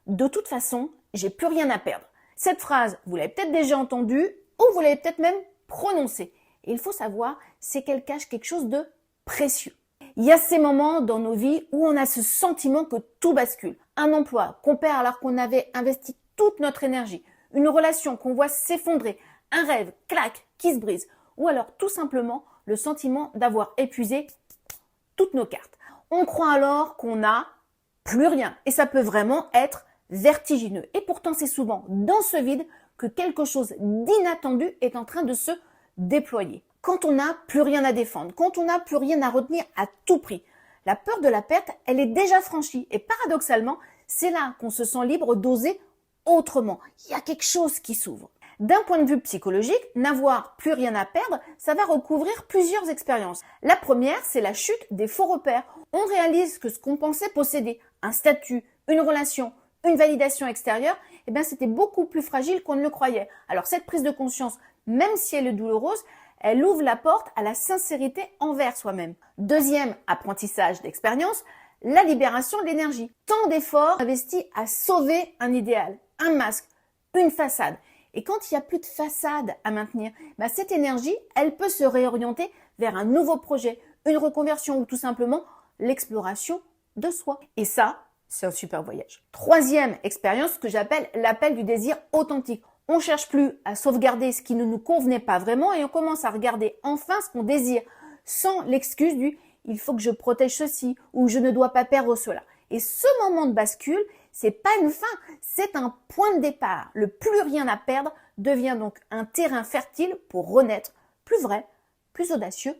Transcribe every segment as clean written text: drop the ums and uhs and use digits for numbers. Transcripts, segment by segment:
De toute façon, j'ai plus rien à perdre. Cette phrase, vous l'avez peut-être déjà entendue ou vous l'avez peut-être même prononcée. Et il faut savoir, c'est qu'elle cache quelque chose de précieux. Il y a ces moments dans nos vies où on a ce sentiment que tout bascule. Un emploi qu'on perd alors qu'on avait investi toute notre énergie. Une relation qu'on voit s'effondrer. Un rêve, clac, qui se brise. Ou alors tout simplement le sentiment d'avoir épuisé toutes nos cartes. On croit alors qu'on n'a plus rien. Et ça peut vraiment être vertigineux. Et pourtant, c'est souvent dans ce vide que quelque chose d'inattendu est en train de se déployer. Quand on n'a plus rien à défendre, quand on n'a plus rien à retenir à tout prix, la peur de la perte, elle est déjà franchie. Et paradoxalement, c'est là qu'on se sent libre d'oser autrement. Il y a quelque chose qui s'ouvre. D'un point de vue psychologique, n'avoir plus rien à perdre, ça va recouvrir plusieurs expériences. La première, c'est la chute des faux repères. On réalise que ce qu'on pensait posséder, un statut, une relation, une validation extérieure, c'était beaucoup plus fragile qu'on ne le croyait. Alors cette prise de conscience, même si elle est douloureuse, elle ouvre la porte à la sincérité envers soi-même. Deuxième apprentissage d'expérience, la libération de l'énergie. Tant d'efforts investis à sauver un idéal, un masque, une façade. Et quand il n'y a plus de façade à maintenir, cette énergie, elle peut se réorienter vers un nouveau projet, une reconversion ou tout simplement l'exploration de soi. Et ça, c'est un super voyage. Troisième expérience que j'appelle l'appel du désir authentique. On cherche plus à sauvegarder ce qui ne nous convenait pas vraiment et on commence à regarder enfin ce qu'on désire sans l'excuse du « il faut que je protège ceci » ou « je ne dois pas perdre cela ». Et ce moment de bascule, c'est pas une fin, c'est un point de départ. Le plus rien à perdre devient donc un terrain fertile pour renaître, plus vrai, plus audacieux,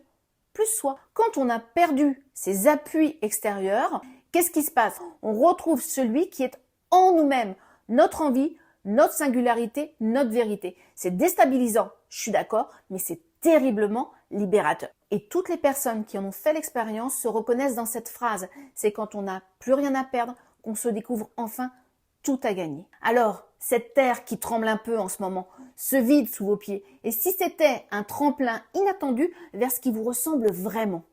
plus soi. Quand on a perdu ses appuis extérieurs, qu'est-ce qui se passe? On retrouve celui qui est en nous-mêmes, notre envie, notre singularité, notre vérité. C'est déstabilisant, je suis d'accord, mais c'est terriblement libérateur. Et toutes les personnes qui en ont fait l'expérience se reconnaissent dans cette phrase. C'est quand on n'a plus rien à perdre qu'on se découvre enfin tout à gagner. Alors, cette terre qui tremble un peu en ce moment, ce vide sous vos pieds, et si c'était un tremplin inattendu vers ce qui vous ressemble vraiment?